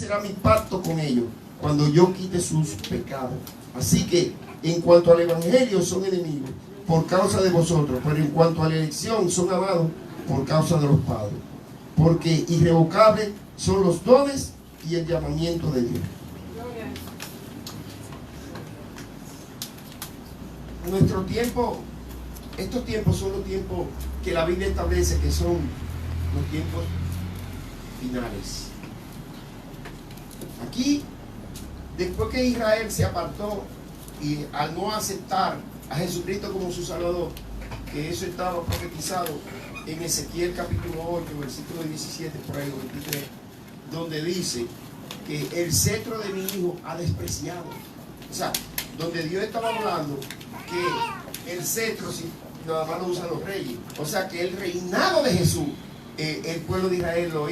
será mi pacto con ellos cuando yo quite sus pecados. Así que en cuanto al evangelio son enemigos por causa de vosotros, pero en cuanto a la elección son amados por causa de los padres, porque irrevocables son los dones y el llamamiento de Dios. Nuestro tiempo, estos tiempos son los tiempos que la Biblia establece que son los tiempos finales. Aquí, después que Israel se apartó y al no aceptar a Jesucristo como su Salvador, que eso estaba profetizado en Ezequiel capítulo 8, versículo 17, por ahí, 23, donde dice que el cetro de mi hijo ha despreciado. O sea, donde Dios estaba hablando que el cetro nada más lo usan los reyes. O sea, que el reinado de Jesús, el pueblo de Israel lo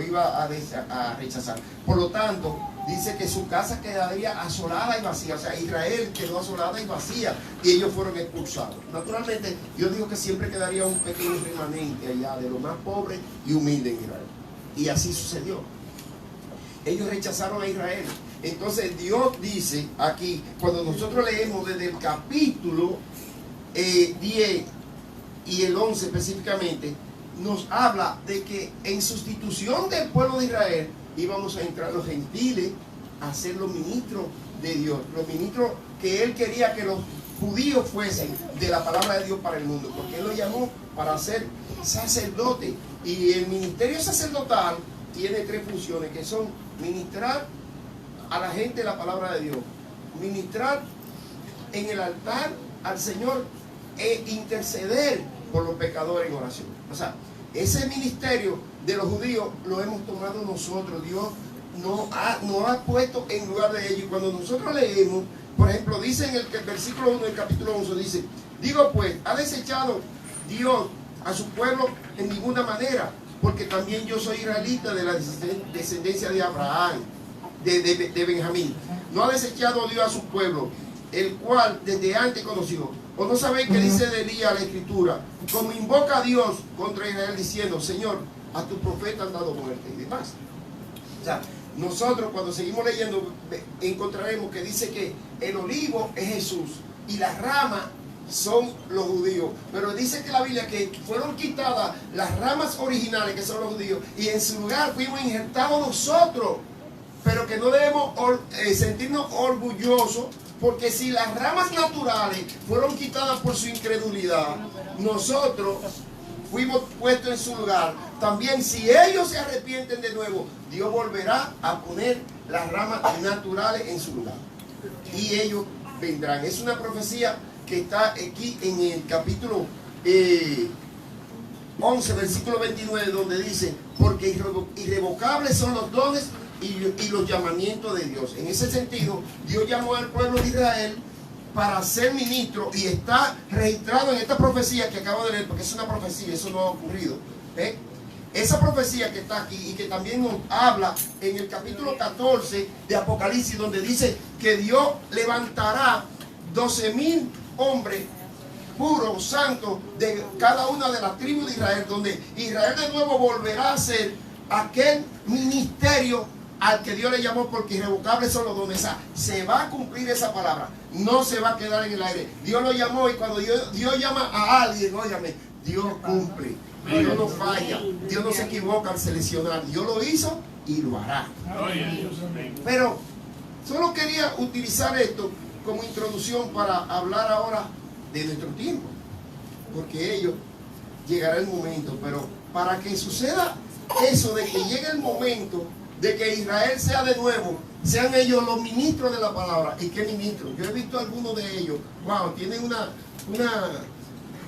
iba a rechazar. Por lo tanto, dice que su casa quedaría asolada y vacía. O sea, Israel quedó asolada y vacía y ellos fueron expulsados. Naturalmente, Dios dijo que siempre quedaría un pequeño remanente allá de lo más pobre y humilde en Israel. Y así sucedió. Ellos rechazaron a Israel. Entonces Dios dice aquí, cuando nosotros leemos desde el capítulo 10 y el 11 específicamente, nos habla de que en sustitución del pueblo de Israel íbamos a entrar los gentiles a ser los ministros de Dios, los ministros que Él quería que los judíos fuesen de la palabra de Dios para el mundo, porque Él los llamó para ser sacerdote. Y el ministerio sacerdotal tiene tres funciones, que son ministrar a la gente la palabra de Dios, ministrar en el altar al Señor e interceder por los pecadores en oración. O sea, ese ministerio de los judíos lo hemos tomado nosotros. Dios nos ha puesto en lugar de ellos. Y cuando nosotros leemos, por ejemplo, dice en el versículo 1 del capítulo 11, dice: digo pues, ¿ha desechado Dios a su pueblo? En ninguna manera, porque también yo soy israelita de la descendencia de Abraham, de Benjamín. No ha desechado Dios a su pueblo, el cual desde antes conoció. ¿O no sabéis que dice de Elías la Escritura? Como invoca a Dios contra Israel diciendo: Señor, a tu profeta han dado muerte y demás. O sea, nosotros cuando seguimos leyendo encontraremos que dice que el olivo es Jesús y las ramas son los judíos. Pero dice que la Biblia que fueron quitadas las ramas originales, que son los judíos, y en su lugar fuimos injertados nosotros. Pero que no debemos sentirnos orgullosos, porque si las ramas naturales fueron quitadas por su incredulidad, nosotros fuimos puestos en su lugar. También si ellos se arrepienten de nuevo, Dios volverá a poner las ramas naturales en su lugar. Y ellos vendrán. Es una profecía que está aquí en el capítulo 11, versículo 29, donde dice: porque irrevocables son los dones y los llamamientos de Dios. En ese sentido, Dios llamó al pueblo de Israel para ser ministro, y está registrado en esta profecía que acabo de leer, porque es una profecía, eso no ha ocurrido. Esa profecía que está aquí y que también nos habla en el capítulo 14 de Apocalipsis, donde dice que Dios levantará 12,000 hombres puros, santos, de cada una de las tribus de Israel, donde Israel de nuevo volverá a ser aquel ministerio al que Dios le llamó, porque irrevocables son los dones. Se va a cumplir esa palabra, no se va a quedar en el aire. Dios lo llamó, y cuando Dios llama a alguien, óigame, Dios cumple. Dios no falla, Dios no se equivoca al seleccionar. Dios lo hizo y lo hará. Pero solo quería utilizar esto como introducción para hablar ahora de nuestro tiempo, porque ellos llegará el momento. Pero para que suceda eso de que llegue el momento de que Israel sea de nuevo, sean ellos los ministros de la palabra. ¿Y qué ministros? Yo he visto algunos de ellos, wow, tienen una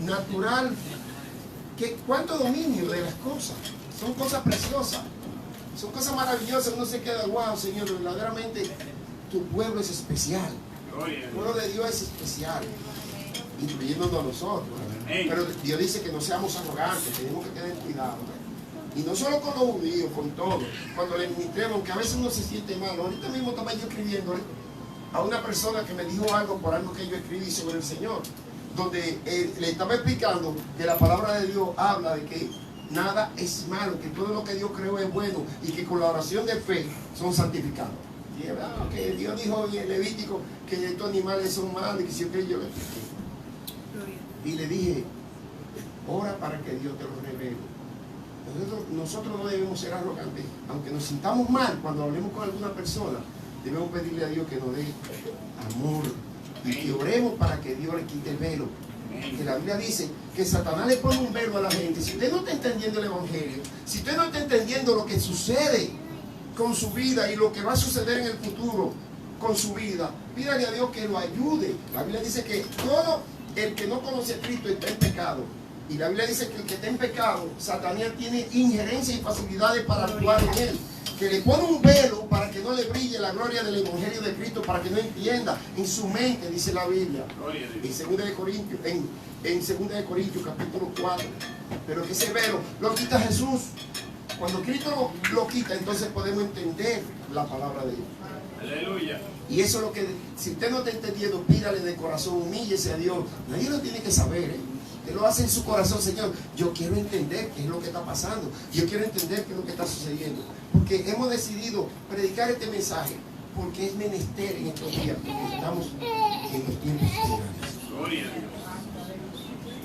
natural, cuánto dominio de las cosas. Son cosas preciosas, son cosas maravillosas. Uno se queda: wow, Señor, verdaderamente tu pueblo es especial. El pueblo de Dios es especial, incluyéndonos a nosotros. Pero Dios dice que no seamos arrogantes, tenemos que tener cuidado. Y no solo con los judíos, con todos. Cuando le ministremos, aunque a veces uno se siente mal. Ahorita mismo estaba yo escribiendo a una persona que me dijo algo por algo que yo escribí sobre el Señor, donde le estaba explicando que la palabra de Dios habla de que nada es malo, que todo lo que Dios creó es bueno y que con la oración de fe son santificados. Y que Dios dijo en el Levítico que estos animales son malos y que si yo le expliqué. Y le dije, ora para que Dios te lo revele. Nosotros no debemos ser arrogantes, aunque nos sintamos mal cuando hablemos con alguna persona, debemos pedirle a Dios que nos dé amor y que oremos para que Dios le quite el velo. Que la Biblia dice que Satanás le pone un velo a la gente. Si usted no está entendiendo el Evangelio, si usted no está entendiendo lo que sucede con su vida y lo que va a suceder en el futuro con su vida, pídale a Dios que lo ayude. La Biblia dice que todo el que no conoce a Cristo está en pecado. Y la Biblia dice que el que está en pecado, Satanás tiene injerencia y facilidades para actuar en él. Que le pone un velo para que no le brille la gloria del Evangelio de Cristo, para que no entienda en su mente, dice la Biblia. En 2 Corintios, en 2 Corintios capítulo 4. Pero que ese velo lo quita Jesús. Cuando Cristo lo quita, entonces podemos entender la palabra de Dios. Aleluya. Y eso es lo que, si usted no está entendiendo, pídale de corazón, humíllese a Dios. Nadie lo tiene que saber, Usted lo hace en su corazón, Señor. Yo quiero entender qué es lo que está pasando. Yo quiero entender qué es lo que está sucediendo. Porque hemos decidido predicar este mensaje, porque es menester en estos días, porque estamos en los tiempos finales. Gloria a Dios.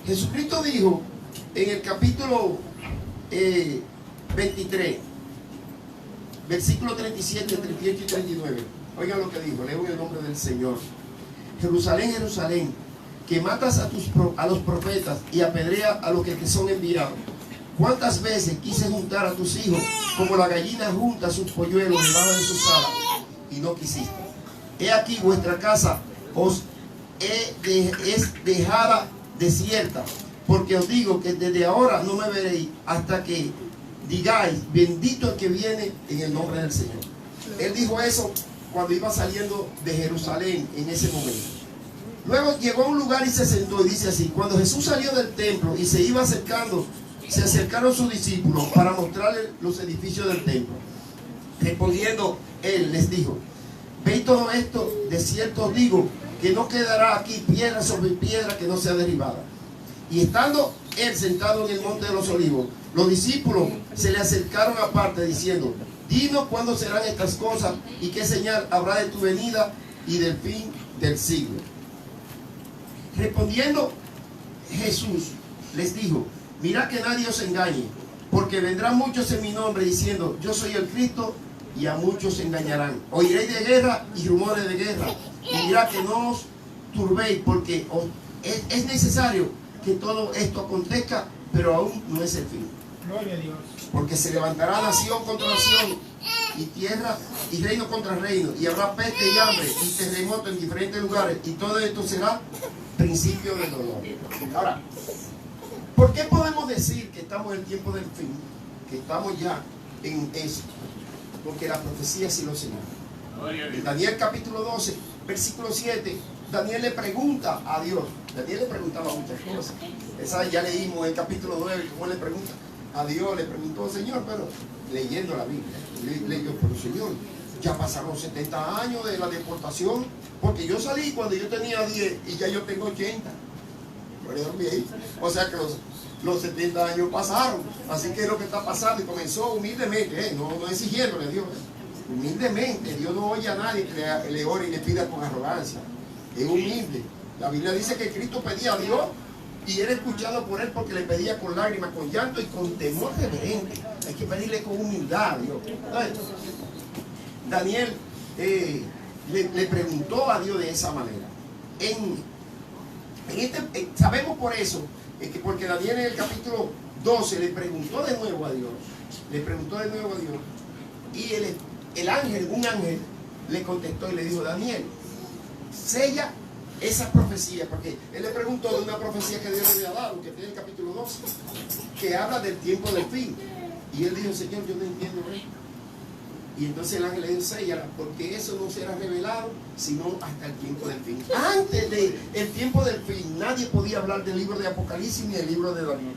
Jesucristo dijo en el capítulo 23, versículo 37, 38 y 39. Oigan lo que dijo, leo en el nombre del Señor. Jerusalén, Jerusalén, que matas a los profetas y apedreas a los que te son enviados. ¿Cuántas veces quise juntar a tus hijos como la gallina junta sus polluelos debajo de sus alas y no quisiste? He aquí vuestra casa es dejada desierta, porque os digo que desde ahora no me veréis hasta que digáis, bendito el que viene en el nombre del Señor. Él dijo eso cuando iba saliendo de Jerusalén en ese momento. Luego llegó a un lugar y se sentó, y dice así: cuando Jesús salió del templo y se iba acercando, se acercaron sus discípulos para mostrarle los edificios del templo. Respondiendo él les dijo: ¿veis todo esto? De cierto os digo que no quedará aquí piedra sobre piedra que no sea derribada. Y estando él sentado en el monte de los olivos, los discípulos se le acercaron aparte diciendo: dinos cuándo serán estas cosas y qué señal habrá de tu venida y del fin del siglo. Respondiendo Jesús les dijo: mirad que nadie os engañe, porque vendrán muchos en mi nombre diciendo: yo soy el Cristo, y a muchos se engañarán. Oiréis de guerra y rumores de guerra, y mirad que no os turbéis, porque es necesario que todo esto acontezca, pero aún no es el fin. Gloria a Dios. Porque se levantará nación contra nación, y tierra y reino contra reino, y habrá peste y hambre y terremoto en diferentes lugares, y todo esto será principio del dolor. Ahora, ¿por qué podemos decir que estamos en el tiempo del fin? Que estamos ya en eso. Porque la profecía sí lo señala. En Daniel capítulo 12, versículo 7, Daniel le pregunta a Dios. Daniel le preguntaba muchas cosas. Esa ya leímos en el capítulo 9, cómo le pregunta a Dios, le preguntó: Señor, pero leyendo la Biblia, leyó: pero Señor, ya pasaron 70 años de la deportación, porque yo salí cuando yo tenía 10 y ya yo tengo 80. O sea que los 70 años pasaron. Así que es lo que está pasando. Y comenzó humildemente, no exigiéndole a Dios. Humildemente, Dios no oye a nadie que le ore y le pida con arrogancia. Es humilde. La Biblia dice que Cristo pedía a Dios y era escuchado por él porque le pedía con lágrimas, con llanto y con temor reverente. Hay que pedirle con humildad a Dios. Daniel le preguntó a Dios de esa manera. Sabemos por eso, porque Daniel en el capítulo 12 le preguntó de nuevo a Dios. Y un ángel le contestó y le dijo: Daniel, sella esa profecía, porque él le preguntó de una profecía que Dios le había dado, que tiene el capítulo 12, que habla del tiempo del fin. Y él dijo: Señor, yo no entiendo esto. Y entonces el ángel le dijo: séllala, porque eso no será revelado sino hasta el tiempo del fin. Antes del tiempo del fin, nadie podía hablar del libro de Apocalipsis ni del libro de Daniel.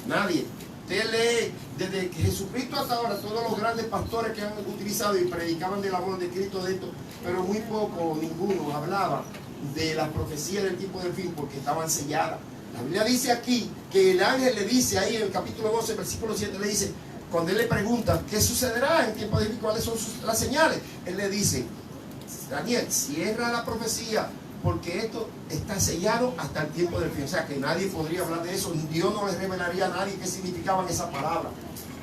Nadie. Usted lee desde Jesucristo hasta ahora todos los grandes pastores que han utilizado y predicaban del amor de Cristo, de esto, pero muy poco, ninguno hablaba de la profecía del tiempo del fin, porque estaban selladas. La Biblia dice aquí que el ángel le dice ahí en el capítulo 12, versículo 7, le dice, cuando él le pregunta, ¿qué sucederá en tiempo de fin? ¿Cuáles son las señales? Él le dice, Daniel, cierra la profecía, porque esto está sellado hasta el tiempo del fin. O sea, que nadie podría hablar de eso. Dios no le revelaría a nadie qué significaban esas palabras.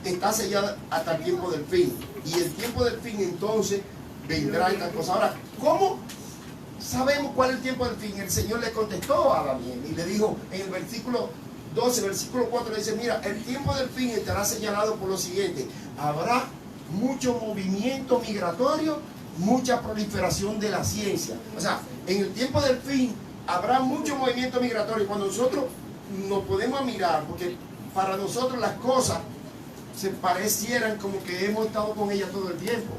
Está sellada hasta el tiempo del fin. Y el tiempo del fin entonces vendrá esta cosa. Ahora, ¿cómo sabemos cuál es el tiempo del fin? El Señor le contestó a Daniel y le dijo en el versículo 12, versículo 4, le dice, mira, el tiempo del fin estará señalado por lo siguiente: habrá mucho movimiento migratorio, mucha proliferación de la ciencia. O sea, en el tiempo del fin habrá mucho movimiento migratorio. Cuando nosotros nos podemos mirar, porque para nosotros las cosas se parecieran como que hemos estado con ellas todo el tiempo,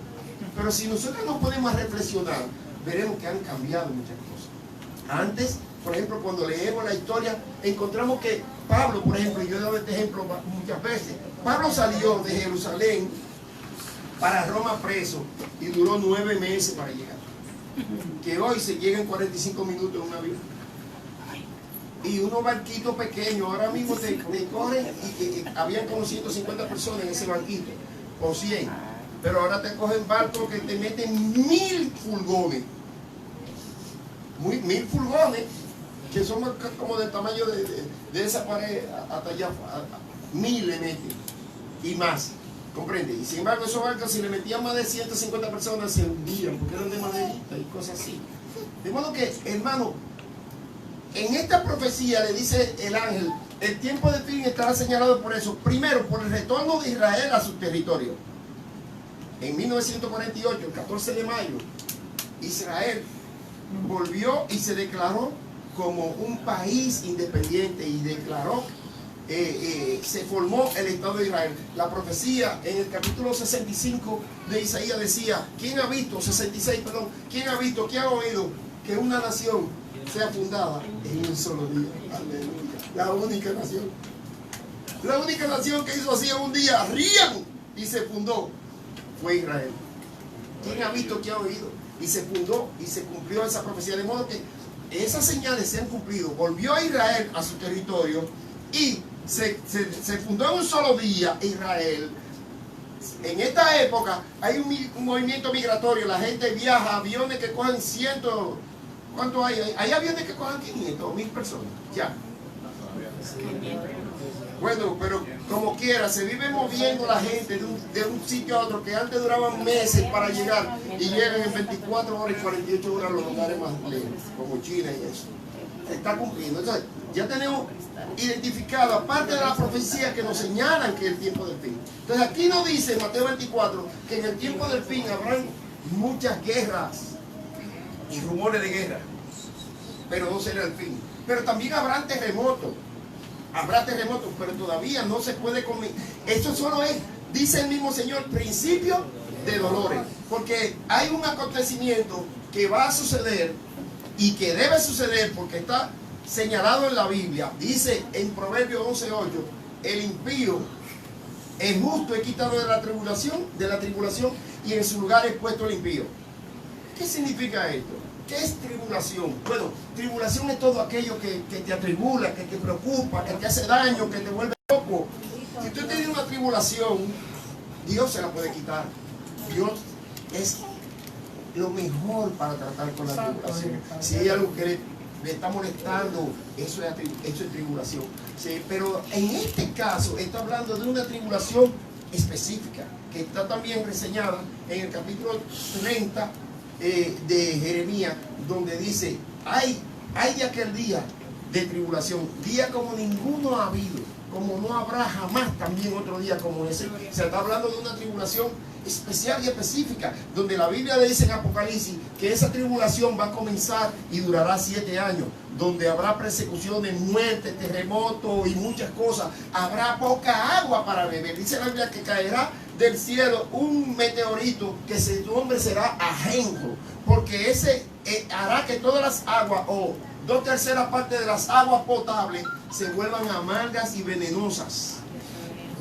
pero si nosotros nos podemos reflexionar, veremos que han cambiado muchas cosas. Antes, por ejemplo, cuando leemos la historia, encontramos que Pablo, por ejemplo, y yo he dado este ejemplo muchas veces, Pablo salió de Jerusalén para Roma preso y duró 9 meses para llegar. Que hoy se llega en 45 minutos en un avión. Y unos barquitos pequeños, ahora mismo te corren, y habían como 150 personas en ese barquito, o 100. Pero ahora te cogen barcos que te meten 1000 furgones. 1000 furgones, que son como del tamaño de esa pared hasta allá. 1000 le meten y más. ¿Comprende? Y sin embargo, esos barcos, si le metían más de 150 personas, se hundían porque eran de maderita y cosas así. De modo que, hermano, en esta profecía le dice el ángel, el tiempo de fin estará señalado por eso. Primero, por el retorno de Israel a su territorio. En 1948, el 14 de mayo, Israel volvió y se declaró como un país independiente y declaró, se formó el Estado de Israel. La profecía en el capítulo 65 de Isaías decía, ¿quién ha visto? 66, perdón. ¿Quién ha visto, quién ha oído que una nación sea fundada en un solo día? Aleluya. La única nación. La única nación que hizo así en un día, rían, y se fundó, fue Israel. ¿Quién ha visto, quién ha oído? Y se fundó y se cumplió esa profecía. De modo que esas señales se han cumplido. Volvió a Israel a su territorio y se fundó en un solo día Israel. En esta época hay un movimiento migratorio. La gente viaja, aviones que cogen cientos. ¿Cuánto hay? Hay aviones que cogen 500 o 1000 personas. Ya. Bueno, pero como quiera, se vive moviendo la gente de un sitio a otro, que antes duraban meses para llegar y llegan en 24 horas y 48 horas a los lugares más lejos, como China y eso. Se está cumpliendo. Entonces, ya tenemos identificado, aparte de la profecía que nos señalan que es el tiempo del fin. Entonces, aquí nos dice en Mateo 24 que en el tiempo del fin habrán muchas guerras y rumores de guerra, pero no será el fin. Pero también habrán terremotos. Habrá terremotos, pero todavía no se puede comer. Esto solo es, dice el mismo Señor, principio de dolores. Porque hay un acontecimiento que va a suceder y que debe suceder porque está señalado en la Biblia. Dice en Proverbios 11:8, el impío, el justo es quitado de la tribulación y en su lugar es puesto el impío. ¿Qué significa esto? ¿Qué es tribulación? Bueno, tribulación es todo aquello que te atribula, que te preocupa, que te hace daño, que te vuelve loco. Si usted tiene una tribulación, Dios se la puede quitar. Dios es lo mejor para tratar con la tribulación. Si hay algo que le está molestando, eso es tribulación. Sí, pero en este caso está hablando de una tribulación específica, que está también reseñada en el capítulo 30 de Jeremías, donde dice, hay de aquel día de tribulación, día como ninguno ha habido, como no habrá jamás también otro día como ese. Se está hablando de una tribulación especial y específica, donde la Biblia le dice en Apocalipsis que esa tribulación va a comenzar y durará 7 años, donde habrá persecuciones, muerte, terremotos y muchas cosas. Habrá poca agua para beber. Dice la Biblia que caerá del cielo un meteorito que su nombre será ajenjo, porque ese hará que todas las aguas, o 2/3 partes de las aguas potables, se vuelvan amargas y venenosas.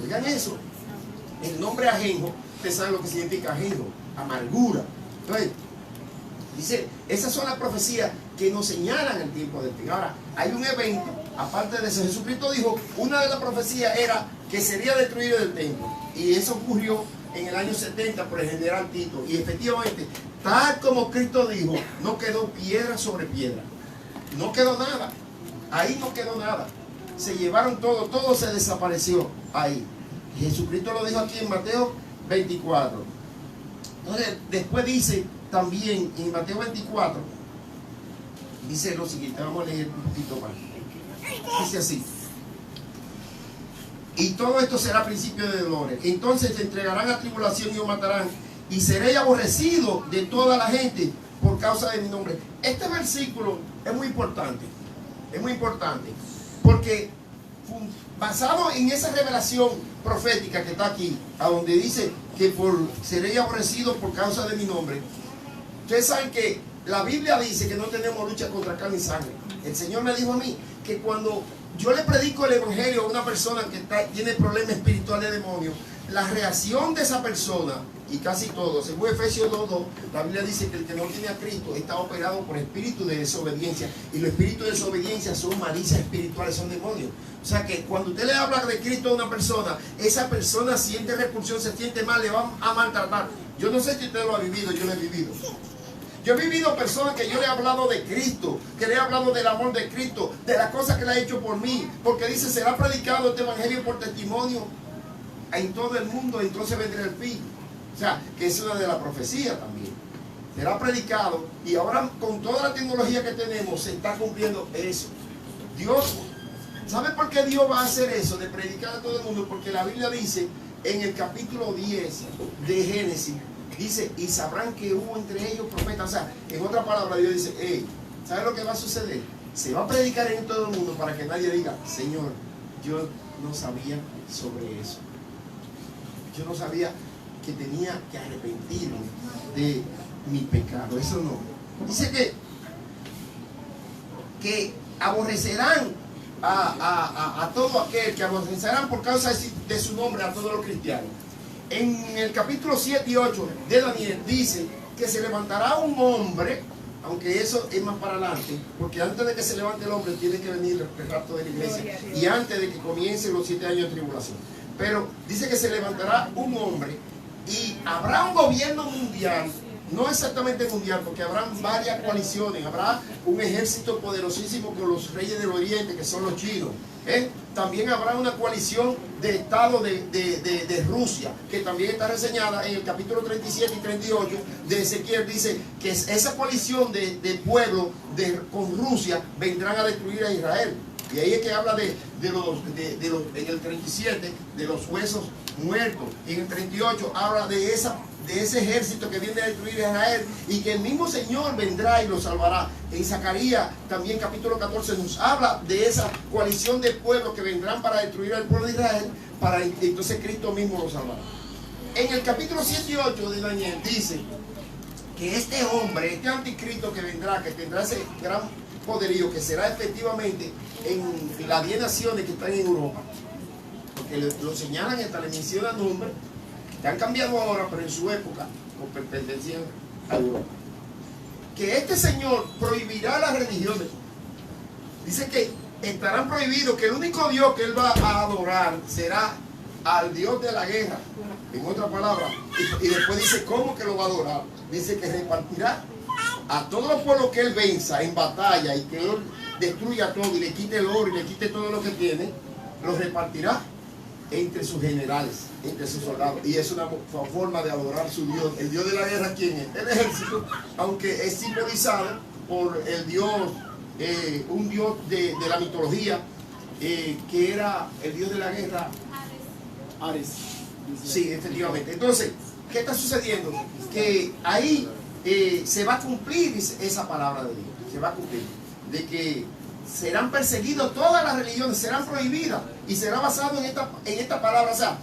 Oigan eso. El nombre ajenjo, ustedes saben lo que significa ajenjo, amargura. Entonces, dice, esas son las profecías que nos señalan el tiempo del fin. Ahora, hay un evento Aparte de eso, Jesucristo dijo, una de las profecías era que sería destruido el templo. Y eso ocurrió en el año 70 por el general Tito. Y efectivamente, tal como Cristo dijo, no quedó piedra sobre piedra. No quedó nada. Ahí no quedó nada. Se llevaron todo, todo se desapareció ahí. Jesucristo lo dijo aquí en Mateo 24. Entonces, después dice también en Mateo 24, dice lo siguiente, vamos a leer un poquito más. Dice así: y todo esto será principio de dolores. Entonces te entregarán a tribulación y os matarán, y seréis aborrecidos de toda la gente por causa de mi nombre. Este versículo es muy importante. Es muy importante. Porque basado en esa revelación profética que está aquí, a donde dice que seréis aborrecidos por causa de mi nombre. Ustedes saben que la Biblia dice que no tenemos lucha contra carne y sangre. El Señor me dijo a mí que cuando yo le predico el evangelio a una persona que tiene problemas espirituales de demonios, la reacción de esa persona, y casi todo, según Efesios 2:2, la Biblia dice que el que no tiene a Cristo está operado por espíritu de desobediencia, y los espíritus de desobediencia son malicias espirituales, son demonios. O sea que cuando usted le habla de Cristo a una persona, esa persona siente repulsión, se siente mal, le va a maltratar. Yo no sé si usted lo ha vivido, yo lo he vivido. Yo he vivido personas que yo le he hablado de Cristo, que le he hablado del amor de Cristo, de las cosas que le ha hecho por mí, porque dice, será predicado este evangelio por testimonio en todo el mundo, entonces vendrá el fin. O sea, que es una de las profecías también. Será predicado, y ahora con toda la tecnología que tenemos se está cumpliendo eso. Dios, ¿sabe por qué Dios va a hacer eso, de predicar a todo el mundo? Porque la Biblia dice en el capítulo 10 de Génesis, dice, y sabrán que hubo entre ellos profetas. O sea, en otra palabra, Dios dice, hey, ¿sabe lo que va a suceder? Se va a predicar en todo el mundo para que nadie diga, Señor, yo no sabía sobre eso. Yo no sabía que tenía que arrepentirme de mi pecado. Eso no. Dice que aborrecerán a todo aquel, que aborrecerán por causa de su nombre a todos los cristianos. En el capítulo 7 y 8 de Daniel dice que se levantará un hombre, aunque eso es más para adelante, porque antes de que se levante el hombre tiene que venir el rapto de la iglesia y antes de que comiencen los 7 años de tribulación. Pero dice que se levantará un hombre y habrá un gobierno mundial, no exactamente mundial, porque habrán varias coaliciones, habrá un ejército poderosísimo con los reyes del oriente, que son los chinos. También habrá una coalición de Estado de Rusia, que también está reseñada en el capítulo 37 y 38 de Ezequiel. Dice que esa coalición de pueblos con Rusia vendrán a destruir a Israel. Y ahí es que habla en el 37 de los huesos muertos, y en el 38 habla de ese ejército que viene a destruir a Israel, y que el mismo Señor vendrá y lo salvará. En Zacarías también capítulo 14 nos habla de esa coalición de pueblos que vendrán para destruir al pueblo de Israel, para entonces Cristo mismo lo salvará. En el capítulo 7 y 8 de Daniel dice que este hombre, este anticristo que vendrá, que tendrá ese gran poderío, que será efectivamente en las 10 naciones que están en Europa, porque lo señalan, hasta le mencionan nombres que han cambiado ahora, pero en su época pertenecían a Europa. Que este señor prohibirá las religiones. Dice que estarán prohibidos, que el único Dios que él va a adorar será al Dios de la guerra, en otra palabra. Y después dice cómo que lo va a adorar. Dice que repartirá a todos los pueblos que él venza en batalla, y que él destruya todo y le quite el oro y le quite todo lo que tiene, los repartirá entre sus generales, entre sus soldados. Y es una forma de adorar su Dios. El Dios de la guerra, ¿quién es? El ejército, aunque es simbolizado por el Dios, un Dios de la mitología, que era el Dios de la guerra, Ares. Sí, efectivamente. Entonces, ¿qué está sucediendo? Que ahí se va a cumplir esa palabra de Dios. Se va a cumplir. De que serán perseguidos todas las religiones, serán prohibidas, y será basado en esta palabra. O sea,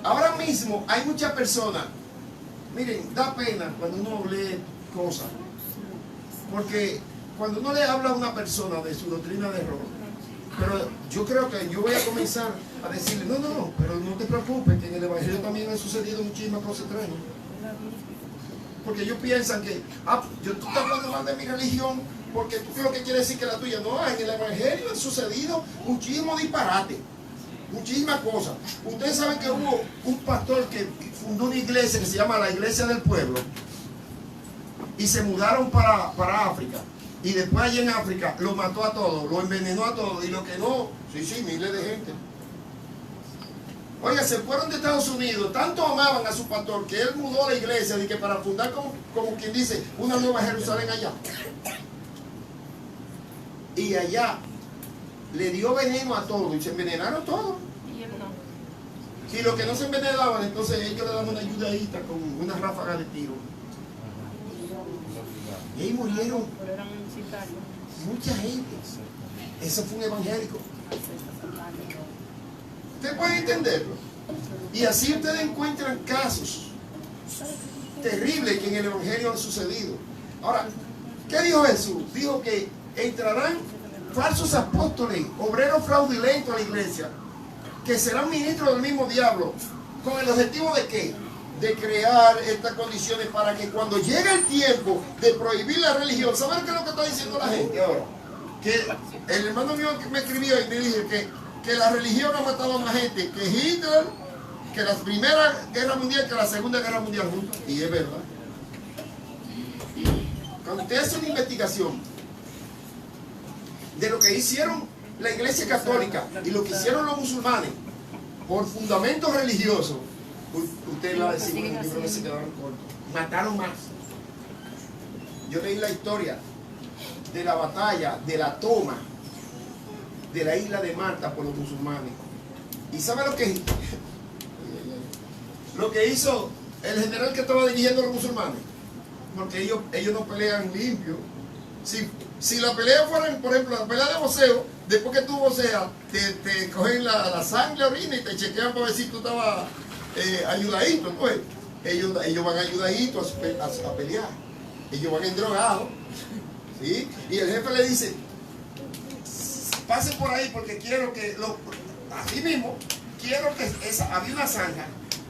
ahora mismo hay muchas personas, miren, da pena cuando uno lee cosas, porque cuando uno le habla a una persona de su doctrina de error, pero yo creo que yo voy a comenzar a decirle, no, pero no te preocupes, que en el evangelio también han sucedido muchísimas cosas extrañas. porque ellos piensan que, yo tú estás hablando mal de mi religión, porque tú lo que quieres decir que la tuya. No, en el Evangelio han sucedido muchísimos disparates, muchísimas cosas. Ustedes saben que hubo un pastor que fundó una iglesia que se llama la Iglesia del Pueblo, y se mudaron para África. Y después allí en África lo mató a todos, lo envenenó a todos, y lo que no, sí, miles de gente. Oiga, se fueron de Estados Unidos, tanto amaban a su pastor que él mudó la iglesia de que para fundar como quien dice una nueva Jerusalén allá. Y allá le dio veneno a todos y se envenenaron todos. Y él no. Y los que no se envenenaban, entonces ellos le daban una ayudadita con una ráfaga de tiro. Y ahí murieron Pero eran sicarios. mucha gente. Eso fue un evangélico. ¿Usted puede entenderlo? Y así ustedes encuentran casos terribles que en el evangelio han sucedido. Ahora, ¿qué dijo Jesús? Dijo que entrarán falsos apóstoles, obreros fraudulentos a la iglesia, que serán ministros del mismo diablo. ¿Con el objetivo de qué? De crear estas condiciones para que cuando llegue el tiempo de prohibir la religión, ¿saben qué es lo que está diciendo la gente ahora? Que el hermano mío que me escribió y me dijo que la religión ha matado a más gente que Hitler, que la Primera Guerra Mundial, que la Segunda Guerra Mundial juntos. Y es verdad. Cuando usted hace una investigación de lo que hicieron la Iglesia Católica y lo que hicieron los musulmanes por fundamentos religiosos, usted va a decir, bueno, yo creo que se quedaron cortos. Mataron más. Yo leí la historia de la batalla, de la toma de la isla de Malta por los musulmanes. ¿Y sabe lo que hizo el general que estaba dirigiendo a los musulmanes? Porque ellos no pelean limpio. Si la pelea fuera, por ejemplo, la pelea de boxeo, después que tú voceas, te cogen la sangre, orina y te chequean para ver si tú estabas ayudadito. Pues ellos van ayudaditos a pelear. Ellos van endrogados. ¿Sí? Y el jefe le dice, pase por ahí porque quiero que, así mismo, quiero que había una zanja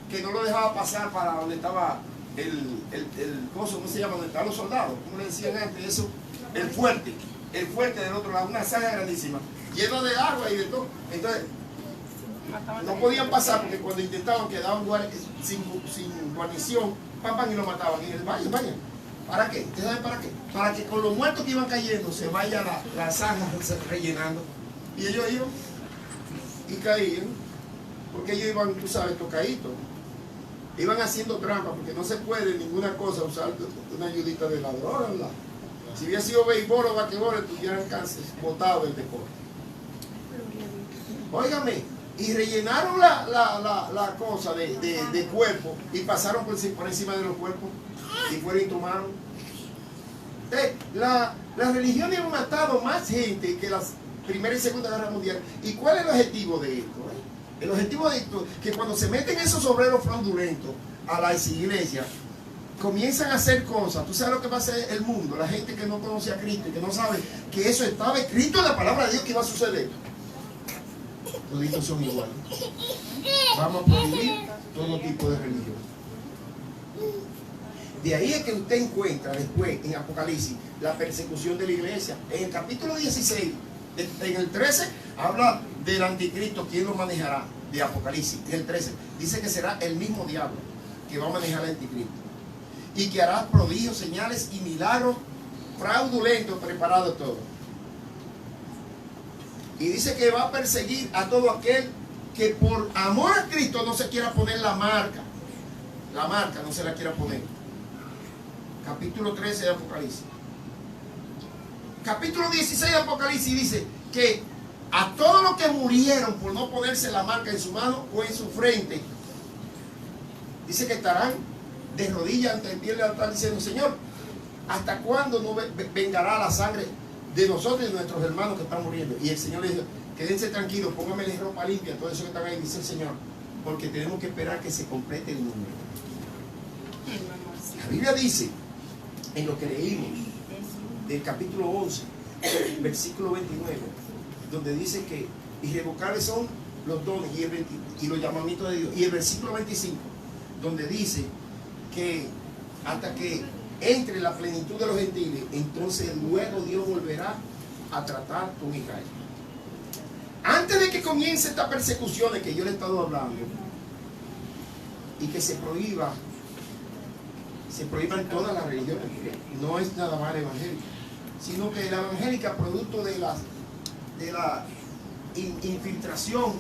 que no lo dejaba pasar para donde estaba el coso, ¿cómo se llama? Donde estaban los soldados, como le decían antes, eso, el fuerte del otro lado, una zanja grandísima, llena de agua y de todo. Entonces, no podían pasar porque cuando intentaban quedaban sin guarnición, y lo mataban. Y el vaya. ¿Para qué? ¿Ustedes saben para qué? Para que con los muertos que iban cayendo se vaya la zanja rellenando. Y ellos iban y caían, porque ellos iban, tú sabes, tocaditos. Iban haciendo trampa, porque no se puede ninguna cosa usar una ayudita de ladrón, ¿verdad? Si hubiera sido béisbol o basquetbol, estuvieran botados del deporte. Óigame, y rellenaron la cosa de cuerpo y pasaron por encima de los cuerpos y fueron y tomaron. Las religiones han matado más gente que la Primera y Segunda Guerra Mundial. ¿Y cuál es el objetivo de esto? El objetivo de esto es que cuando se meten esos obreros fraudulentos a las iglesias, comienzan a hacer cosas. ¿Tú sabes lo que va a hacer el mundo? La gente que no conoce a Cristo y que no sabe que eso estaba escrito en la palabra de Dios que iba a suceder. Toditos son iguales. Vamos a prohibir todo tipo de religión. De ahí es que usted encuentra después en Apocalipsis la persecución de la iglesia. En el capítulo 16, en el 13, habla del anticristo, quién lo manejará, de Apocalipsis. En el 13 dice que será el mismo diablo que va a manejar el anticristo y que hará prodigios, señales y milagros fraudulentos, preparados todo. Y dice que va a perseguir a todo aquel que por amor a Cristo no se quiera poner la marca. La marca no se la quiera poner. Capítulo 13 de Apocalipsis. Capítulo 16 de Apocalipsis dice que a todos los que murieron por no ponerse la marca en su mano o en su frente, dice que estarán de rodillas ante el pie del altar diciendo, Señor, ¿hasta cuándo no vengará la sangre de nosotros y de nuestros hermanos que están muriendo? Y el Señor le dijo, quédense tranquilos, pónganme ropa limpia, todo eso que están ahí, dice el Señor, porque tenemos que esperar que se complete el número. La Biblia dice, en lo que leímos, del capítulo 11, versículo 29, donde dice que irrevocables son los dones y los llamamientos de Dios. Y el versículo 25, donde dice que hasta que entre la plenitud de los gentiles, entonces luego Dios volverá a tratar con Israel. Antes de que comience esta persecución de que yo le he estado hablando, y que se prohíban todas las religiones, no es nada más la evangélica, sino que la evangélica, producto de la infiltración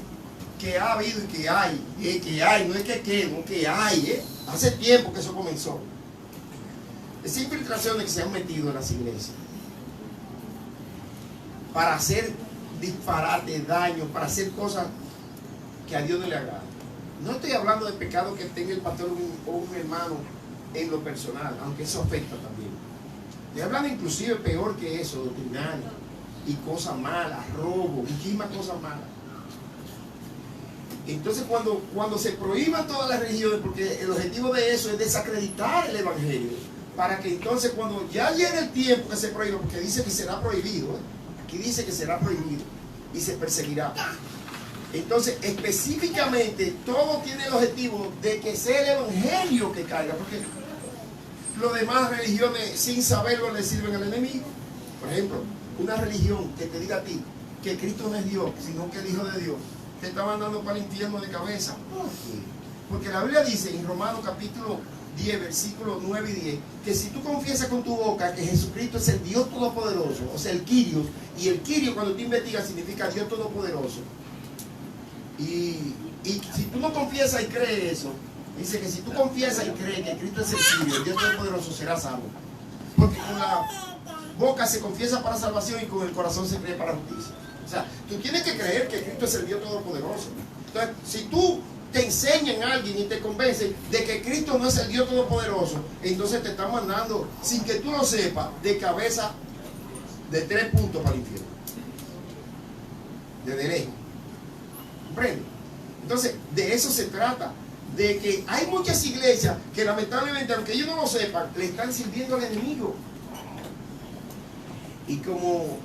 que ha habido y que hay, no es que hay, hace tiempo que eso comenzó. Esa infiltración de que se han metido en las iglesias para hacer disparates, daños, para hacer cosas que a Dios no le agrada. No estoy hablando de pecado que tenga el pastor o un hermano en lo personal, aunque eso afecta también. Estoy hablando inclusive peor que eso, doctrinario y cosas malas, robo, muchísimas cosas malas. Entonces cuando se prohíban todas las religiones, porque el objetivo de eso es desacreditar el evangelio, para que entonces cuando ya llegue el tiempo que se prohíba, porque dice que será prohibido, aquí dice que será prohibido y se perseguirá. Entonces, específicamente, todo tiene el objetivo de que sea el evangelio que caiga, porque las demás religiones, sin saberlo, le sirven al enemigo. Por ejemplo, una religión que te diga a ti que Cristo no es Dios, sino que el Hijo de Dios, te está mandando para el infierno de cabeza. ¿Por qué? Porque la Biblia dice en Romanos capítulo 10, versículos 9 y 10, que si tú confiesas con tu boca que Jesucristo es el Dios Todopoderoso, o sea, el Kyrios, y el Kyrios cuando tú investigas significa Dios Todopoderoso, y si tú no confiesas y crees eso, dice que si tú confiesas y crees que Cristo es el Kyrios, el Dios Todopoderoso, serás salvo. Porque con la boca se confiesa para salvación y con el corazón se cree para justicia. O sea, tú tienes que creer que Cristo es el Dios Todopoderoso. Entonces, si tú te enseñan a alguien y te convencen de que Cristo no es el Dios Todopoderoso, entonces te están mandando, sin que tú lo sepas, de cabeza de 3 puntos para el infierno. Desde lejos. ¿Comprende? Entonces, de eso se trata. De que hay muchas iglesias que lamentablemente, aunque ellos no lo sepan, le están sirviendo al enemigo. Y como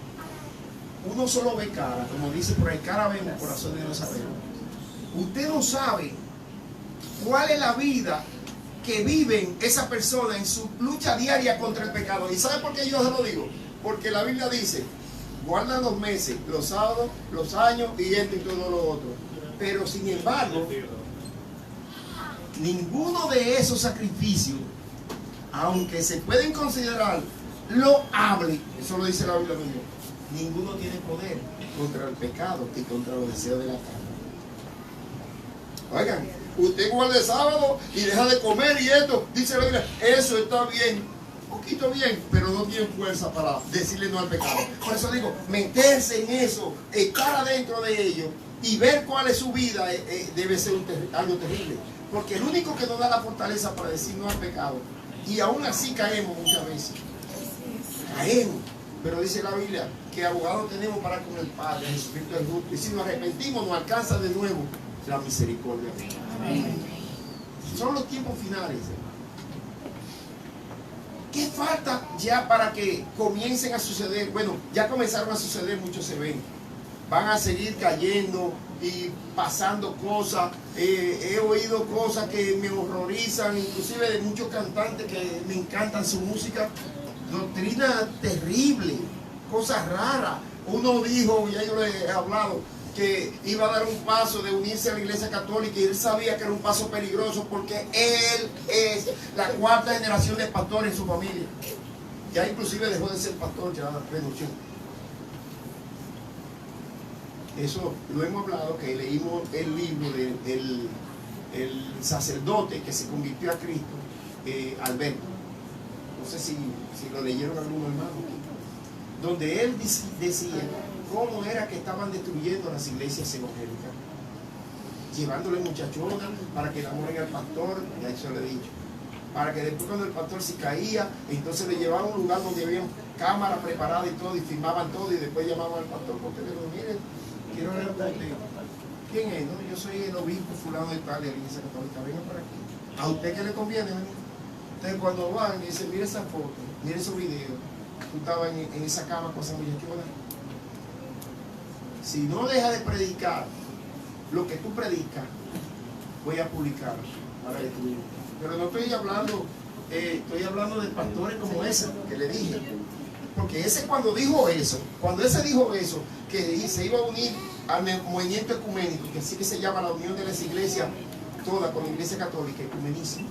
uno solo ve cara, como dice por ahí, cara vemos, corazón de Dios sabemos. Usted no sabe cuál es la vida que viven esa persona en su lucha diaria contra el pecado. ¿Y sabe por qué yo se lo digo? Porque la Biblia dice, guardan los meses, los sábados, los años y esto y todo lo otro. Pero sin embargo, ninguno de esos sacrificios, aunque se pueden considerar loable, eso lo dice la Biblia misma, ninguno tiene poder contra el pecado y contra los deseos de la carne. Oigan, usted guarda el sábado y deja de comer y esto, dice la Biblia, eso está bien, un poquito bien, pero no tiene fuerza para decirle no al pecado. Por eso digo, meterse en eso, estar adentro de ello y ver cuál es su vida debe ser algo terrible. Porque el único que nos da la fortaleza para decir no al pecado, y aún así caemos muchas veces, caemos, pero dice la Biblia que abogado tenemos para con el Padre, Jesucristo el justo, y si nos arrepentimos nos alcanza de nuevo la misericordia. Amén. Son los tiempos finales. ¿Qué falta ya para que comiencen a suceder? Bueno, ya comenzaron a suceder muchos eventos. Van a seguir cayendo y pasando cosas. He oído cosas que me horrorizan, inclusive de muchos cantantes que me encantan su música. Doctrina terrible, cosas raras. Uno dijo, ya yo le he hablado, que iba a dar un paso de unirse a la iglesia católica y él sabía que era un paso peligroso porque él es la 4ª generación de pastor en su familia. Ya inclusive dejó de ser pastor, ya renunció. Eso lo hemos hablado, que leímos el libro del sacerdote que se convirtió a Cristo, Alberto. No sé si lo leyeron algunos hermanos, donde él decía cómo era que estaban destruyendo las iglesias evangélicas, llevándole muchachonas para que enamoren al pastor, ya eso le he dicho, para que después cuando el pastor se caía, entonces le llevaban a un lugar donde había cámaras preparadas y todo, y filmaban todo, y después llamaban al pastor porque le dijeron, mire, quiero hablar con usted. ¿Quién es? No, yo soy el obispo fulano de tal de la iglesia católica, venga para aquí. ¿A usted qué le conviene venir? Entonces cuando van y dicen, mire esa foto, mire esos videos, tú estabas en esa cama con esa muchachona. Si no dejas de predicar lo que tú predicas, voy a publicarlo para destruirlo. Pero no estoy hablando Estoy hablando de pastores como ese que le dije. Porque ese cuando dijo eso, que se iba a unir al movimiento ecuménico, que así que se llama la unión de las iglesias, toda con la iglesia católica, ecumenismo.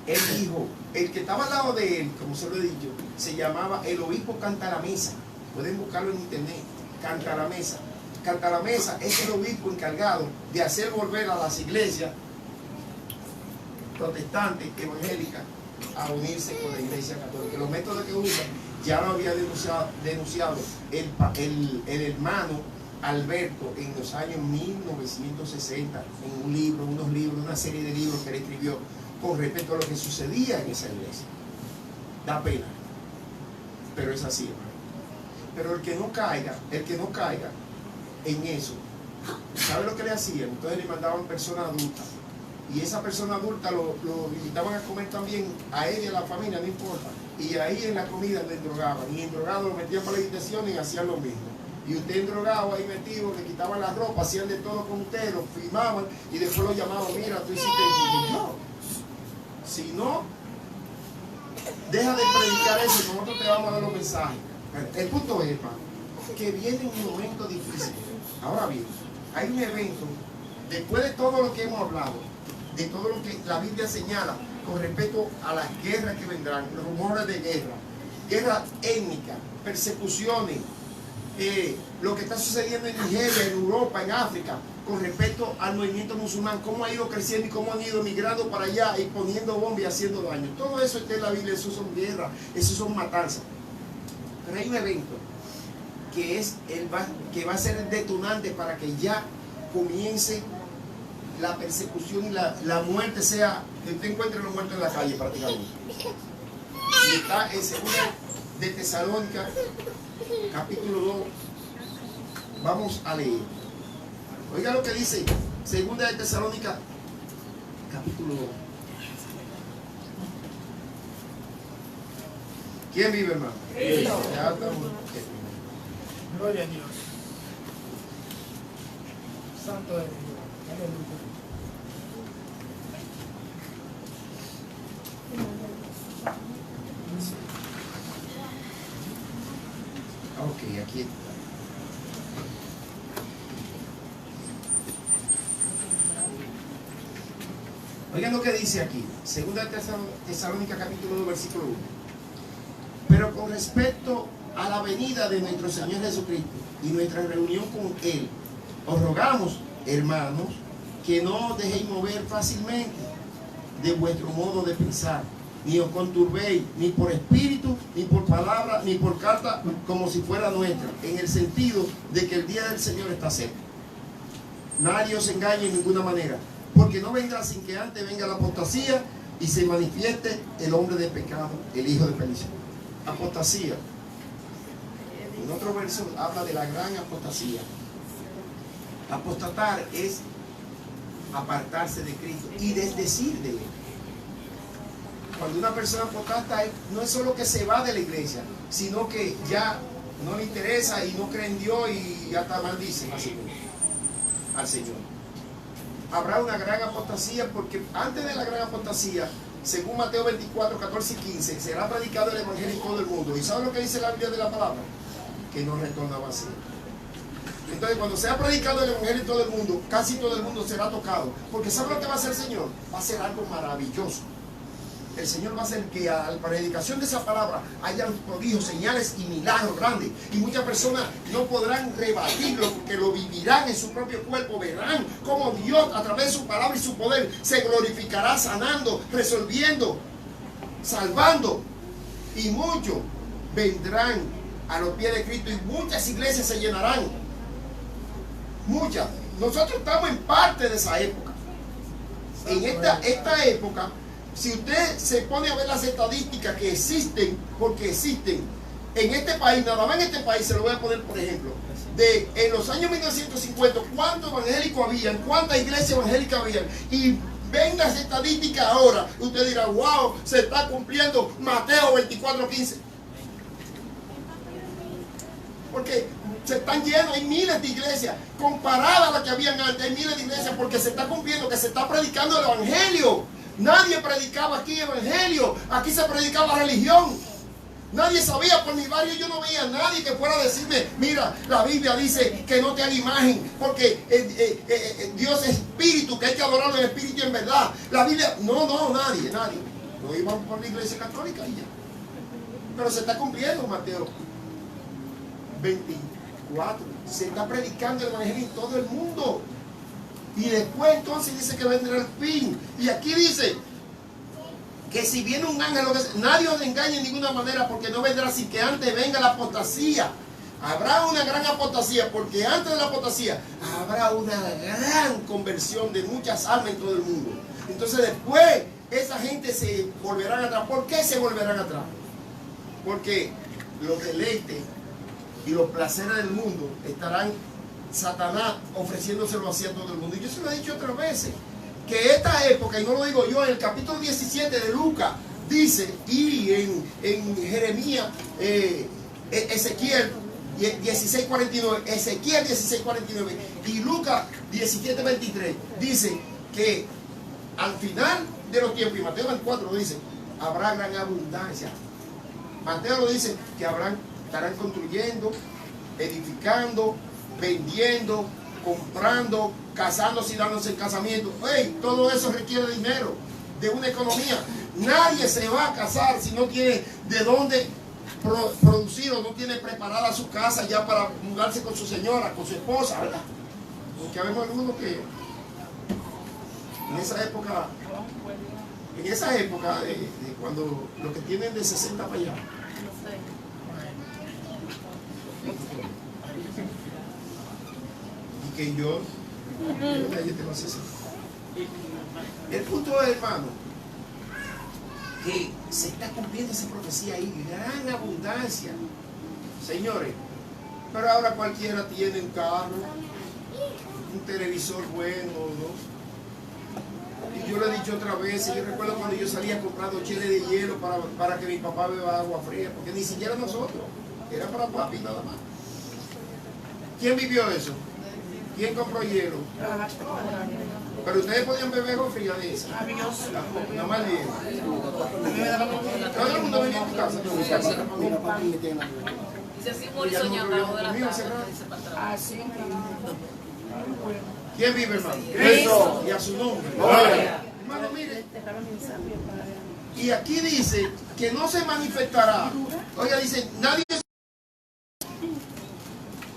Él dijo, el que estaba al lado de él, como se lo he dicho, se llamaba el obispo Cantalamesa. Pueden buscarlo en internet, Cantalamesa. Cantalamesa es el obispo encargado de hacer volver a las iglesias protestantes, evangélicas, a unirse con la iglesia católica. Los métodos que usan ya lo había denunciado el hermano Alberto en los años 1960, en unos libros, una serie de libros que él escribió con respecto a lo que sucedía en esa iglesia. Da pena, pero es así, hermano. Pero el que no caiga en eso, ¿sabe lo que le hacían? Entonces le mandaban personas adultas, y esa persona adulta lo invitaban a comer también, a él y a la familia, no importa, y ahí en la comida le endrogaban, y en drogado lo metían para la habitación y hacían lo mismo. Y usted endrogado ahí metido, le quitaban la ropa, hacían de todo con usted, lo filmaban y después lo llamaban, mira, tú hiciste eso. No. Si no, deja de predicar eso y nosotros te vamos a dar los mensajes. El punto es, hermano, que viene un momento difícil. Ahora bien, hay un evento, después de todo lo que hemos hablado, de todo lo que la Biblia señala con respecto a las guerras que vendrán, los rumores de guerra étnica, persecuciones, lo que está sucediendo en Nigeria, en Europa, en África, con respecto al movimiento musulmán, cómo ha ido creciendo y cómo han ido migrando para allá y poniendo bombas y haciendo daño. Todo eso está en la Biblia, eso son guerras, eso son matanzas. Pero hay un evento que va a ser el detonante para que ya comience la persecución y la muerte sea, que usted encuentre los muertos en la calle prácticamente. Y está en 2 de Tesalónica, capítulo 2. Vamos a leer. Oiga lo que dice 2 de Tesalónica, capítulo 2. ¿Quién vive, hermano? Ya estamos. Gloria a Dios. Santo es Dios. Aleluya. Ok, aquí está. Oigan lo que dice aquí, 2 de Tesalónica capítulo 2, versículo 1. Pero con respecto a la venida de nuestro Señor Jesucristo y nuestra reunión con Él, os rogamos, hermanos, que no os dejéis mover fácilmente de vuestro modo de pensar, ni os conturbéis, ni por espíritu, ni por palabra, ni por carta, como si fuera nuestra, en el sentido de que el día del Señor está cerca. Nadie os engañe en ninguna manera, porque no vendrá sin que antes venga la apostasía y se manifieste el hombre de pecado, el hijo de perdición. Apostasía. En otro verso habla de la gran apostasía. Apostatar es apartarse de Cristo y desdecir de Él. Cuando una persona apostata no es solo que se va de la iglesia, sino que ya no le interesa y no cree en Dios y hasta maldice al Señor. Habrá una gran apostasía porque antes de la gran apostasía, según Mateo 24, 14 y 15, será predicado el evangelio en todo el mundo. ¿Y sabe lo que dice la Biblia de la palabra? Que no retorna vacío. Entonces, cuando sea predicado el evangelio en todo el mundo, casi todo el mundo será tocado. Porque ¿sabe lo que va a hacer el Señor? Va a ser algo maravilloso. El Señor va a hacer que a la predicación de esa palabra hayan prodigios, señales y milagros grandes. Y muchas personas no podrán rebatirlo porque lo vivirán en su propio cuerpo. Verán cómo Dios a través de su palabra y su poder se glorificará sanando, resolviendo, salvando. Y muchos vendrán a los pies de Cristo y muchas iglesias se llenarán. Muchas. Nosotros estamos en parte de esa época. En esta época, si usted se pone a ver las estadísticas que existen, porque existen en este país, nada más en este país, se lo voy a poner por ejemplo, en los años 1950, ¿cuántos evangélicos habían? ¿Cuántas iglesias evangélicas habían? Y ven las estadísticas ahora, usted dirá, wow, se está cumpliendo Mateo 24:15. Porque se están llenos, hay miles de iglesias, comparadas a las que habían antes, hay miles de iglesias porque se está cumpliendo, que se está predicando el evangelio. Nadie predicaba aquí evangelio. Aquí se predicaba religión. Nadie sabía, por mi barrio yo no veía a nadie que fuera a decirme, mira, la Biblia dice que no te haga imagen, porque Dios es espíritu, que hay que adorarlo en espíritu y en verdad. La Biblia, no, nadie. No iban por la iglesia católica y ya. Pero se está cumpliendo Mateo 24. Se está predicando el evangelio en todo el mundo. Y después entonces dice que vendrá el fin. Y aquí dice que si viene un ángel, nadie os engañe en ninguna manera, porque no vendrá sin que antes venga la apostasía. Habrá una gran apostasía, porque antes de la apostasía habrá una gran conversión de muchas almas en todo el mundo. Entonces después esa gente se volverán atrás. ¿Por qué se volverán atrás? Porque los deleites y los placeres del mundo estarán Satanás ofreciéndoselo así a todo el mundo. Y yo se lo he dicho otras veces, que esta época, y no lo digo yo, en el capítulo 17 de Lucas dice, y en Jeremías, Ezequiel 16:49, Ezequiel 16:49 y Lucas 17:23 dice que al final de los tiempos, y Mateo 24 lo dice, habrá gran abundancia. Mateo lo dice que estarán construyendo, edificando, vendiendo, comprando, casándose y dándose el casamiento. Hey, todo eso requiere dinero, de una economía. Nadie se va a casar si no tiene de dónde producir o no tiene preparada su casa ya para mudarse con su señora, con su esposa, ¿verdad? Porque vemos algunos que en esa época de cuando los que tienen de 60 para allá, y que yo tengo 60. El punto es, hermano, que se está cumpliendo esa profecía ahí, gran abundancia, señores. Pero ahora cualquiera tiene un carro, un televisor bueno, ¿no? Y yo le he dicho otra vez, yo recuerdo cuando yo salía comprando chile de hielo para que mi papá beba agua fría, porque ni siquiera nosotros, era para papi nada más. ¿Quién vivió eso? ¿Quién compró hielo? Pero ustedes podían beber agua fría de esa. No más bien. Todo el mundo venía a tu casa. ¿Quién vive, hermano? Cristo. Y a su nombre. Hermano, mire. Y aquí dice que no se manifestará. Oiga, dice, nadie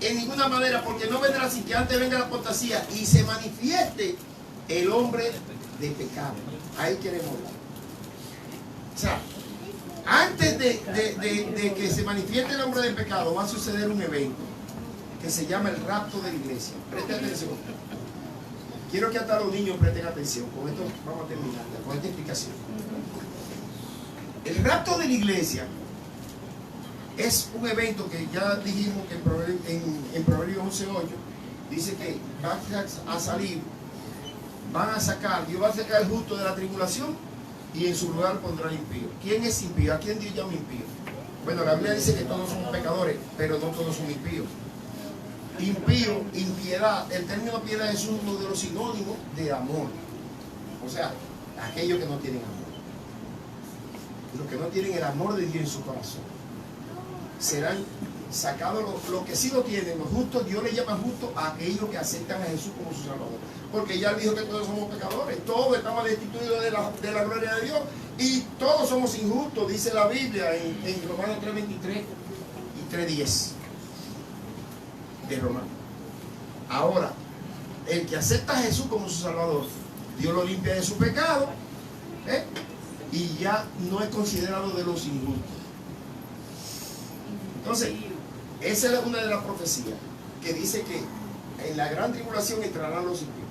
en ninguna manera, porque no vendrá sin que antes venga la apostasía y se manifieste el hombre de pecado. Ahí queremos hablar. O sea, antes de que se manifieste el hombre de pecado, va a suceder un evento que se llama el rapto de la iglesia. Presten atención. Quiero que hasta los niños presten atención. Con esto vamos a terminar, con esta explicación. El rapto de la iglesia es un evento que ya dijimos que en Proverbios 11:8 dice que van a salir, van a sacar, Dios va a sacar el justo de la tribulación y en su lugar pondrá el impío. ¿Quién es impío? ¿A quién Dios llama impío? Bueno, la Biblia dice que todos somos pecadores, pero no todos son impíos. Impío, impiedad, el término piedad es uno de los sinónimos de amor. O sea, aquellos que no tienen amor. Los que no tienen el amor de Dios en su corazón serán sacados. Los que sí lo tienen, los justos, Dios le llama justos a aquellos que aceptan a Jesús como su Salvador. Porque ya dijo que todos somos pecadores, todos estamos destituidos de la gloria de Dios y todos somos injustos, dice la Biblia en Romanos 3:23 y 3:10 de Romanos. Ahora, el que acepta a Jesús como su Salvador, Dios lo limpia de su pecado, y ya no es considerado de los injustos. Entonces, esa es una de las profecías que dice que en la gran tribulación entrarán los impíos.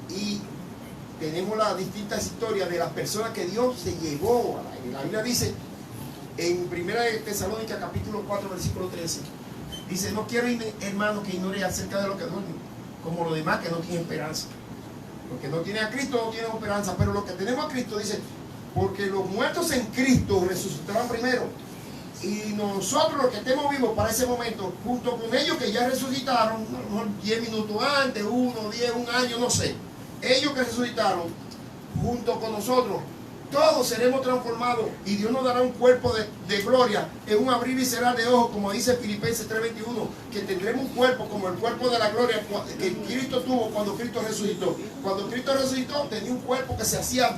Y tenemos las distintas historias de las personas que Dios se llevó a la iglesia. La Biblia dice en 1 Tesalónica capítulo 4 versículo 13, dice: no quiero, hermano, que ignore acerca de lo que duermen, como los demás que no tienen esperanza. Los que no tienen a Cristo no tienen esperanza, pero los que tenemos a Cristo, dice, porque los muertos en Cristo resucitarán primero. Y nosotros los que estemos vivos para ese momento, junto con ellos que ya resucitaron, a lo mejor 10 minutos antes, 1, 10, un año, no sé. Ellos que resucitaron, junto con nosotros, todos seremos transformados y Dios nos dará un cuerpo de gloria en un abrir y cerrar de ojos, como dice Filipenses 3:21, que tendremos un cuerpo como el cuerpo de la gloria que Cristo tuvo cuando Cristo resucitó. Cuando Cristo resucitó tenía un cuerpo que se hacía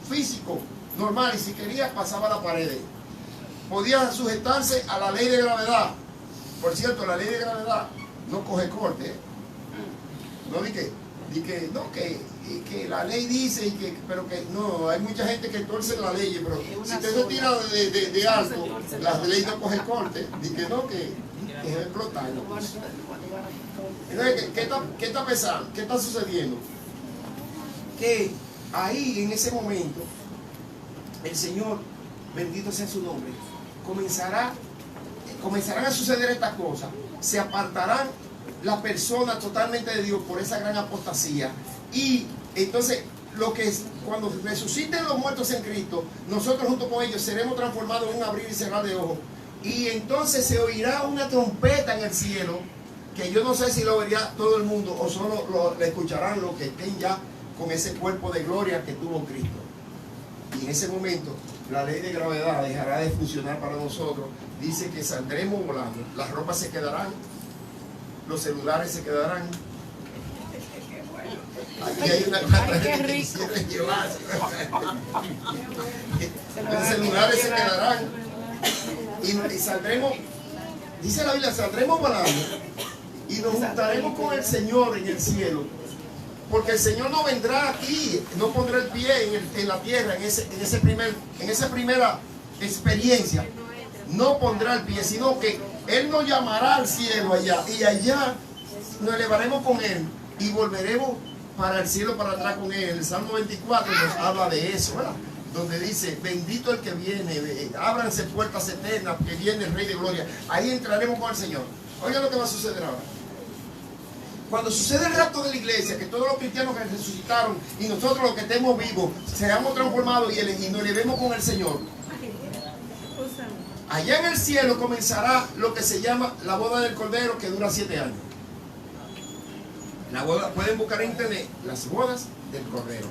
físico, normal, y si quería pasaba la pared. Podía sujetarse a la ley de gravedad. Por cierto, la ley de gravedad no coge corte, ¿eh? No que la ley dice, pero que no, hay mucha gente que torce la ley, pero si usted se tira de alto, la ley no coge corte, que es explotar. Entonces, ¿qué está pasando? ¿Qué está sucediendo? Que ahí, en ese momento, el Señor, bendito sea su nombre, comenzarán a suceder estas cosas, se apartarán las personas totalmente de Dios por esa gran apostasía. Y entonces, cuando resuciten los muertos en Cristo, nosotros junto con ellos seremos transformados en un abrir y cerrar de ojos. Y entonces se oirá una trompeta en el cielo, que yo no sé si lo oiría todo el mundo o solo lo escucharán los que estén ya con ese cuerpo de gloria que tuvo Cristo. Y en ese momento, la ley de gravedad dejará de funcionar para nosotros. Dice que saldremos volando, las ropas se quedarán, los celulares se quedarán. Aquí hay una Ay, qué rico. Los celulares se quedarán y saldremos, dice la Biblia, saldremos volando y nos juntaremos con el Señor en el cielo, porque el Señor no vendrá aquí, no pondrá el pie en la tierra en esa primera experiencia, no pondrá el pie, sino que Él nos llamará al cielo allá, y allá nos elevaremos con Él y volveremos para el cielo, para atrás con Él. El Salmo 24 nos habla de eso, ¿verdad? Donde dice, bendito el que viene, ábranse puertas eternas, que viene el Rey de Gloria. Ahí entraremos con el Señor. Oigan lo que va a suceder ahora. Cuando sucede el rapto de la iglesia, que todos los cristianos que resucitaron y nosotros los que estemos vivos, seamos transformados y nos elevemos con el Señor. Allá en el cielo comenzará lo que se llama la boda del Cordero, que dura 7 años. La boda, pueden buscar en internet las bodas del Cordero.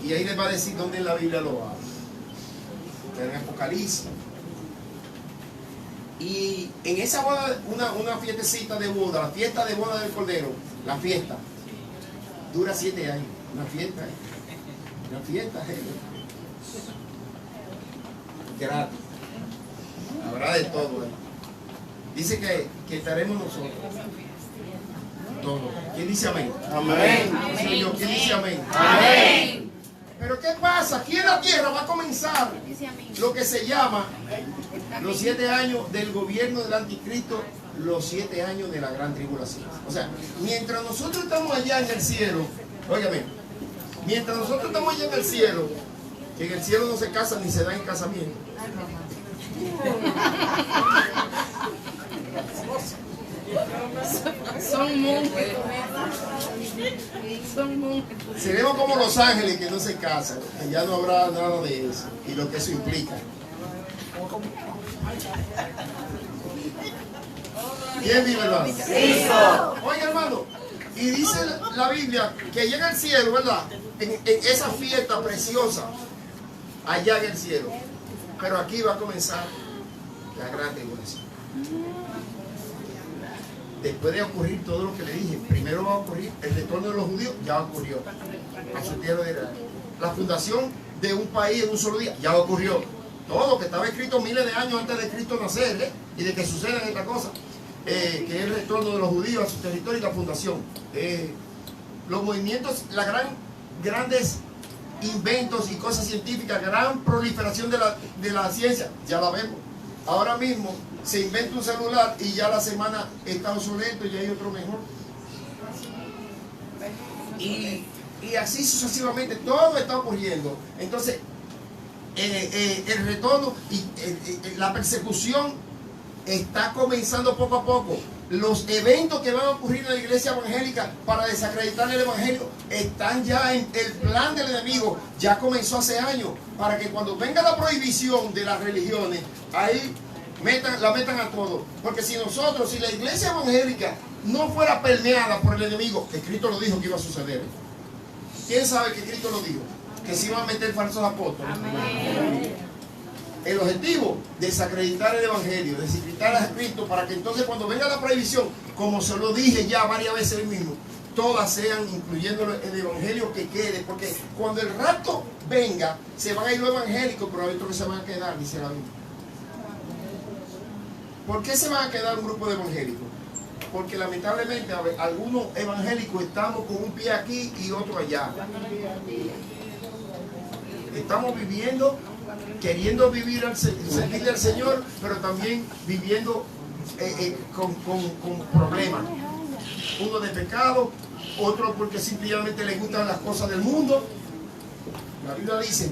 Y ahí les va a decir dónde en la Biblia lo habla. En Apocalipsis. Y en esa boda, una fiestecita de boda, la fiesta de boda del Cordero, la fiesta, dura 7 años. Una fiesta, gratis. Habrá de todo. Dice que estaremos nosotros. Todo. ¿Quién dice amén? Amén. Señor, ¿quién dice amén? Amén. Pero ¿qué pasa? Aquí en la tierra va a comenzar lo que se llama los 7 años del gobierno del anticristo, los 7 años de la gran tribulación. O sea, mientras nosotros estamos allá en el cielo, óigame, mientras nosotros estamos allá en el cielo, que en el cielo no se casan ni se dan en casamiento. Son monjes. Son monjes. Seremos como los ángeles que no se casan, que ya no habrá nada de eso y lo que eso implica. ¿Quién vive, hermano? Oye, hermano, y dice la Biblia que llega al cielo, ¿verdad? En esa fiesta preciosa, allá en el cielo. Pero aquí va a comenzar la gran tribulación. Después de ocurrir todo lo que le dije, primero va a ocurrir el retorno de los judíos, ya ocurrió a su tierra de Israel. La fundación de un país en un solo día, ya ocurrió. Todo lo que estaba escrito miles de años antes de Cristo nacer, ¿eh? Y de que sucedan estas cosas, que es el retorno de los judíos a su territorio y la fundación. Los movimientos, grandes inventos y cosas científicas, gran proliferación de la ciencia, ya la vemos. Ahora mismo se inventa un celular y ya la semana está obsoleto y ya hay otro mejor. Y así sucesivamente, todo está ocurriendo. Entonces, el retorno y la persecución está comenzando poco a poco. Los eventos que van a ocurrir en la iglesia evangélica para desacreditar el evangelio están ya en el plan del enemigo. Ya comenzó hace años, para que cuando venga la prohibición de las religiones, ahí la metan a todos. Porque si la iglesia evangélica no fuera permeada por el enemigo, que Cristo lo dijo que iba a suceder. ¿Quién sabe que Cristo lo dijo? que se iban a meter falsos apóstoles. El objetivo, desacreditar el Evangelio, desacreditar a Cristo, para que entonces cuando venga la prohibición, como se lo dije ya varias veces hoy mismo, todas sean, incluyendo el Evangelio que quede, porque cuando el rapto venga, se van a ir los evangélicos, pero hay otros que se van a quedar, dice la Biblia. ¿Por qué se van a quedar un grupo de evangélicos? Porque lamentablemente algunos evangélicos estamos con un pie aquí y otro allá. Estamos viviendo, queriendo vivir servir al Señor, pero también viviendo con problemas. Uno de pecado, otro porque simplemente le gustan las cosas del mundo. La Biblia dice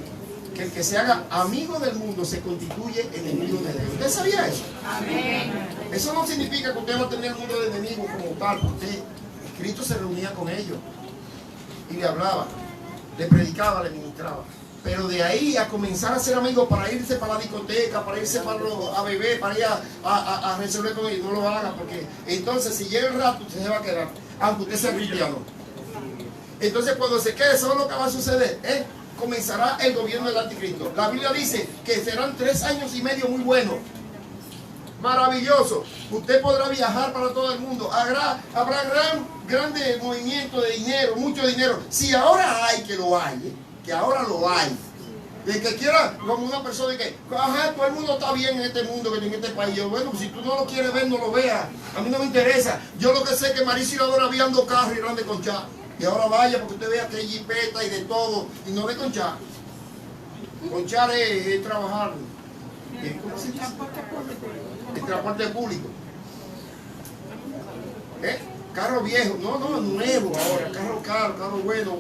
que el que se haga amigo del mundo se constituye enemigo de Dios. ¿Usted sabía eso? Amén. Eso no significa que usted va a tener el mundo de enemigos como tal. Cristo se reunía con ellos y le hablaba, le predicaba, le ministraba. Pero de ahí a comenzar a ser amigos para irse para la discoteca, para irse a beber, para ir a resolver con ellos, no lo haga, porque entonces si llega el rato usted se va a quedar, aunque usted sea cristiano. Entonces cuando se quede, ¿sabe lo que va a suceder? Comenzará el gobierno del anticristo. La Biblia dice que serán 3 años y medio muy buenos, maravilloso. Usted podrá viajar para todo el mundo. Habrá grande movimiento de dinero, mucho dinero. Si ahora hay, que lo hay, que ahora lo hay. El que quiera, como una persona que, todo el mundo está bien en este mundo, en este país. Yo, bueno, si tú no lo quieres ver, no lo veas. A mí no me interesa. Yo lo que sé es que Marisa y la Dora habían 2 carros y eran de Conchá. Y ahora vaya porque usted vea que hay jipeta y de todo, y no de conchar. Conchar es trabajar. ¿Cómo se dice? El transporte público. Carro viejo, no, nuevo ahora, carro caro, carro bueno.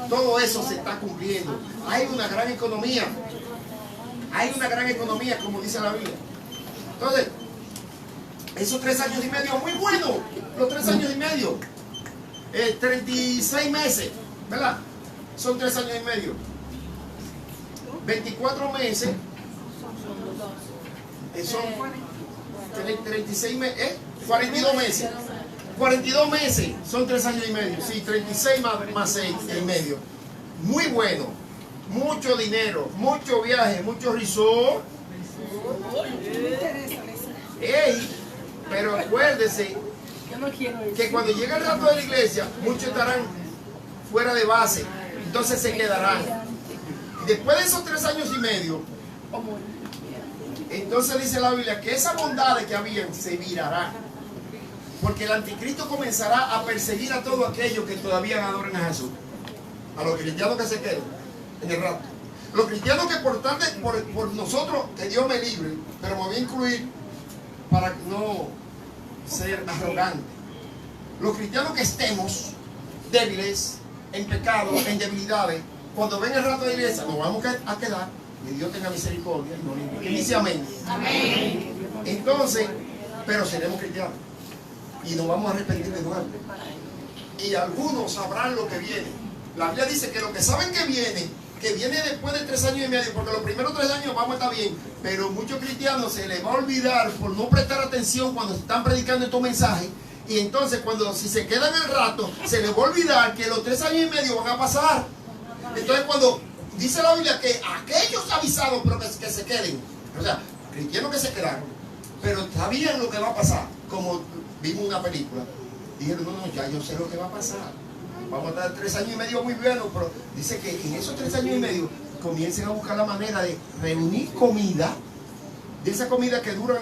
Todo eso se está cumpliendo. Hay una gran economía. Hay una gran economía, como dice la Biblia. Entonces, esos 3 años y medio, muy buenos. Los 3 años y medio. 36 meses, ¿verdad? Son 3 años y medio. 24 meses. Son 36 meses, 42 meses. 42 meses son 3 años y medio. Sí, 36 más 6 y medio. Muy bueno. Mucho dinero, mucho viaje, mucho resort. Pero acuérdese que cuando llegue el rato de la iglesia, muchos estarán fuera de base, entonces se quedarán. Después de esos 3 años y medio, entonces dice la Biblia que esas bondades que habían se virarán, porque el anticristo comenzará a perseguir a todos aquellos que todavía adoren a Jesús, a los cristianos que se queden en el rato. Los cristianos que por nosotros, que Dios me libre, pero me voy a incluir para no ser arrogante. Los cristianos que estemos débiles, en pecado, en debilidades, cuando venga el rato de la iglesia, nos vamos a quedar, que Dios tenga misericordia y nos libre. Que dice amén. Amén. Entonces, pero seremos cristianos y nos vamos a arrepentir de nuevo. Y algunos sabrán lo que viene. La Biblia dice que lo que saben que viene después de 3 años y medio, porque los primeros 3 años vamos a estar bien, pero muchos cristianos se les va a olvidar por no prestar atención cuando están predicando estos mensajes, y entonces si se quedan el rato, se les va a olvidar que los 3 años y medio van a pasar. Entonces cuando dice la Biblia que aquellos avisados, pero que se queden, o sea, cristianos que se quedaron, pero sabían lo que va a pasar, como vimos una película, dijeron, no, ya yo sé lo que va a pasar. Vamos a estar 3 años y medio muy buenos, pero dice que en esos 3 años y medio comiencen a buscar la manera de reunir comida, de esa comida que duran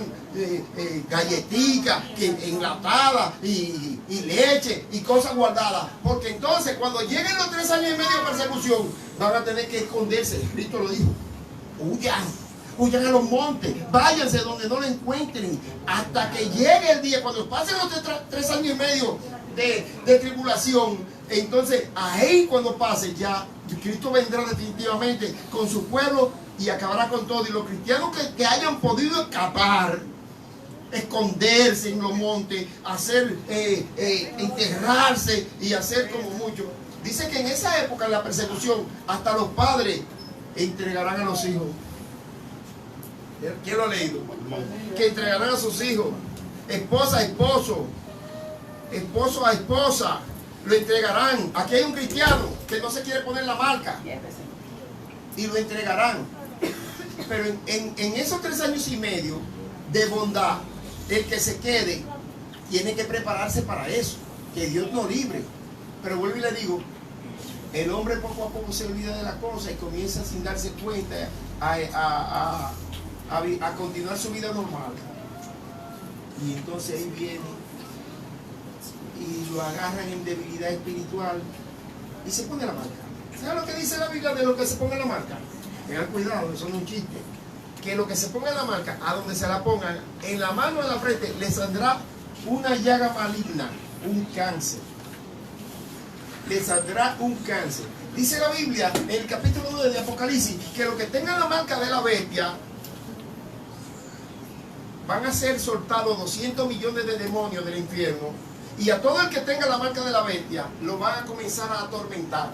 galletitas, enlatadas y leche y cosas guardadas, porque entonces cuando lleguen los 3 años y medio de persecución van a tener que esconderse. Cristo lo dijo, huyan a los montes, váyanse donde no lo encuentren, hasta que llegue el día, cuando pasen los 3 años y medio de tribulación. Entonces ahí cuando pase ya Cristo vendrá definitivamente con su pueblo y acabará con todo. Y los cristianos que hayan podido escapar, esconderse en los montes, enterrarse y hacer como muchos, dice que en esa época, en la persecución, hasta los padres entregarán a los hijos. ¿Quién lo ha leído? Que entregarán a sus hijos, esposa a esposo, esposo a esposa, lo entregarán. Aquí hay un cristiano que no se quiere poner la marca. y lo entregarán. Pero en esos 3 años y medio de bondad, el que se quede tiene que prepararse para eso, que Dios nos libre. Pero vuelvo y le digo, el hombre poco a poco se olvida de la cosa y comienza sin darse cuenta a continuar su vida normal. Y entonces ahí viene y lo agarran en debilidad espiritual y se pone la marca. ¿Sabes lo que dice la Biblia de lo que se ponga la marca? Tengan cuidado, eso no es un chiste. Que lo que se ponga la marca, a donde se la pongan, en la mano o en la frente, le saldrá una llaga maligna, un cáncer. Le saldrá un cáncer. Dice la Biblia en el capítulo 9 de Apocalipsis que los que tengan la marca de la bestia van a ser soltados 200 millones de demonios del infierno, y a todo el que tenga la marca de la bestia lo van a comenzar a atormentar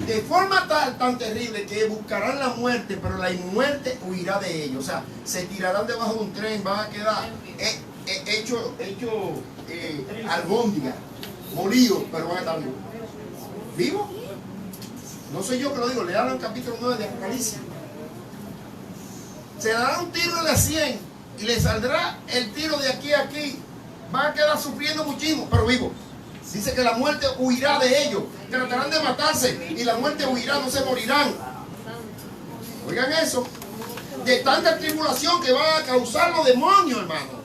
de forma tan terrible que buscarán la muerte, pero la muerte huirá de ellos. O sea, se tirarán debajo de un tren, van a quedar hecho albóndiga, molidos, pero van a estar vivos. ¿Vivos? No soy yo que lo digo, le hablan el capítulo 9 de Apocalipsis. Se dará un tiro en la 100 y le saldrá el tiro de aquí a aquí. Van a quedar sufriendo muchísimo, pero vivos. Dice que la muerte huirá de ellos. Tratarán de matarse y la muerte huirá, no se morirán. Oigan eso. De tanta tribulación que van a causar los demonios, hermano.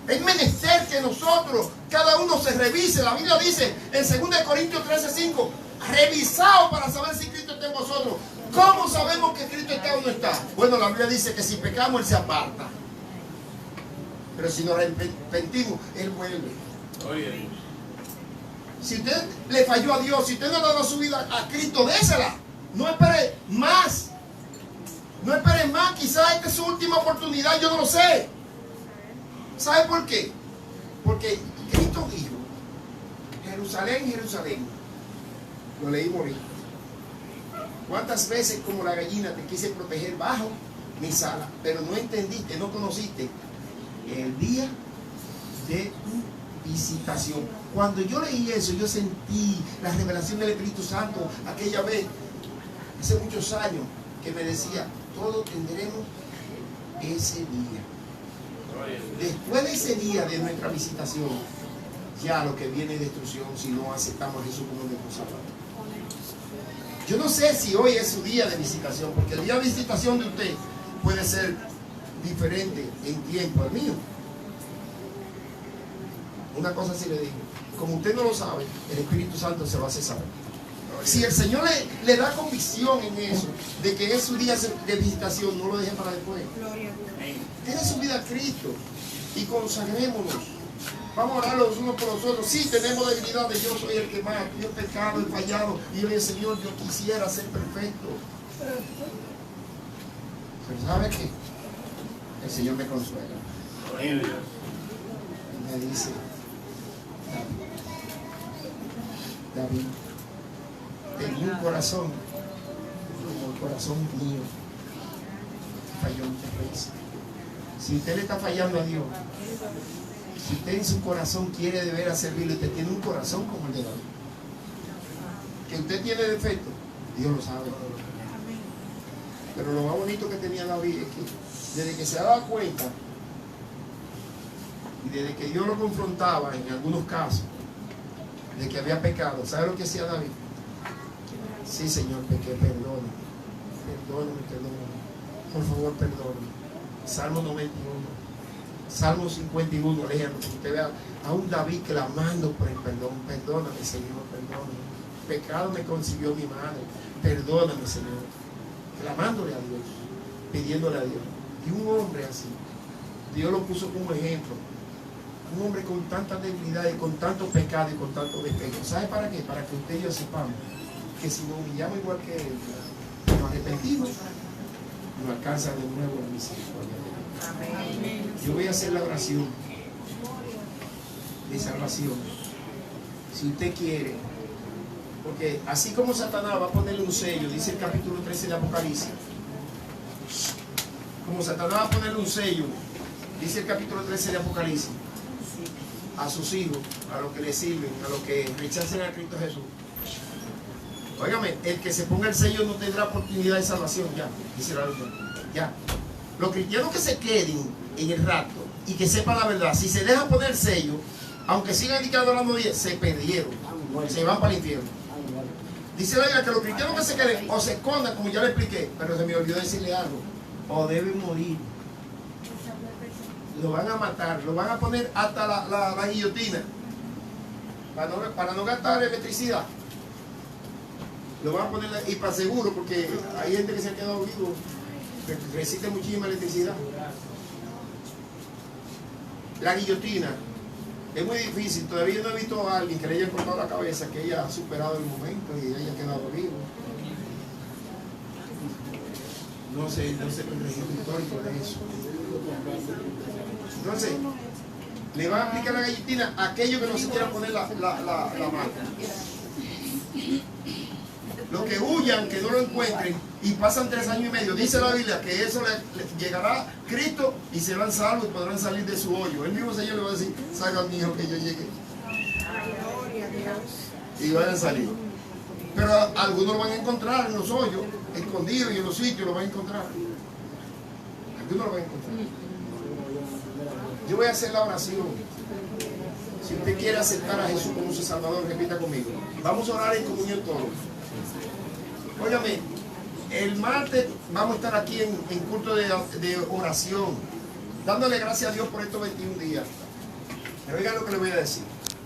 Es menester que nosotros, cada uno se revise. La Biblia dice en 2 Corintios 13:5, revisaos para saber si Cristo está en vosotros. ¿Cómo sabemos que Cristo está o no está? Bueno, la Biblia dice que si pecamos, Él se aparta. Pero si nos arrepentimos, Él vuelve. Oye. Si usted le falló a Dios, si usted no ha dado su vida a Cristo, désela. No espere más. No espere más. Quizás esta es su última oportunidad, yo no lo sé. ¿Sabe por qué? Porque Cristo dijo, Jerusalén, Jerusalén. Lo leímos ahorita. ¿Cuántas veces como la gallina te quise proteger bajo mis alas, pero no entendiste, no conociste el día de tu visitación? Cuando yo leí eso, yo sentí la revelación del Espíritu Santo aquella vez, hace muchos años, que me decía, todos tendremos ese día. Después de ese día de nuestra visitación, ya lo que viene es destrucción si no aceptamos a Jesús como nuestro Salvador. Yo no sé si hoy es su día de visitación, porque el día de visitación de usted puede ser diferente en tiempo al mío. Una cosa sí le digo, como usted no lo sabe, el Espíritu Santo se va a hacer saber. Si el Señor le da convicción en eso, de que es su día de visitación, no lo deje para después. Tiene su vida a Cristo y consagrémonos. Vamos a orar los unos por los otros. Sí, tenemos debilidades. Yo soy el que más, yo he pecado, he fallado. Y yo le digo, Señor, yo quisiera ser perfecto. Pero ¿sabe qué? El Señor me consuela. Y me dice, David, tengo un corazón como el corazón mío. Falló muchas veces. Si usted le está fallando a Dios, si usted en su corazón quiere de veras servirle, usted tiene un corazón como el de David. Que usted tiene defecto, Dios lo sabe. Pero lo más bonito que tenía David es que desde que se daba cuenta y desde que Dios lo confrontaba en algunos casos de que había pecado, ¿sabe lo que hacía David? Sí, Señor, pequé, perdóname. Por favor, perdóname. Salmo 91, Salmo 51, léanlo, para que usted vea a un David clamando por el perdón. Perdóname, Señor, perdóname. Pecado me concibió mi madre. Perdóname, Señor. Clamándole a Dios, pidiéndole a Dios. Y un hombre así, Dios lo puso como ejemplo. Un hombre con tanta debilidad y con tanto pecado y con tanto defecto. ¿Sabe para qué? Para que usted y yo sepamos que si nos humillamos igual que Él, nos arrepentimos, nos alcanza de nuevo la misericordia de Dios. Yo voy a hacer la oración de salvación. Si usted quiere, porque así como Satanás va a ponerle un sello, dice el capítulo 13 de Apocalipsis, como Satanás va a ponerle un sello, dice el capítulo 13 de Apocalipsis, a sus hijos, a los que le sirven, a los que rechacen a Cristo Jesús. Óigame, el que se ponga el sello no tendrá oportunidad de salvación, ya, dice la Biblia. Ya. Los cristianos que se queden en el rapto y que sepan la verdad, si se dejan poner el sello, aunque sigan adorando a Dios, se perdieron, se van para el infierno. Dice la Biblia que los cristianos que se queden o se escondan, como ya le expliqué, pero se me olvidó decirle algo, o deben morir. Lo van a matar, lo van a poner hasta la guillotina para no gastar electricidad. Lo van a poner y para seguro, porque hay gente que se ha quedado vivo, que resiste muchísima electricidad. La guillotina es muy difícil. Todavía no he visto a alguien que le haya cortado la cabeza, que haya superado el momento y haya quedado vivo. No sé el registro histórico de eso. Entonces, le van a aplicar la guillotina a aquellos que no se quieran poner la mano. Los que huyan, que no lo encuentren y pasan 3 años y medio, dice la Biblia que eso le llegará Cristo y serán salvos y podrán salir de su hoyo. El mismo Señor le va a decir: salgan, mi hijo, que yo llegue. Y vayan a salir. Pero algunos lo van a encontrar en los hoyos, escondidos, y en los sitios lo van a encontrar. Algunos lo van a encontrar. Yo voy a hacer la oración. Si usted quiere aceptar a Jesús como su Salvador, repita conmigo. Vamos a orar en comunión todos. Óigame, el martes vamos a estar aquí en culto de oración, dándole gracias a Dios por estos 21 días. Pero oigan lo que le voy a decir.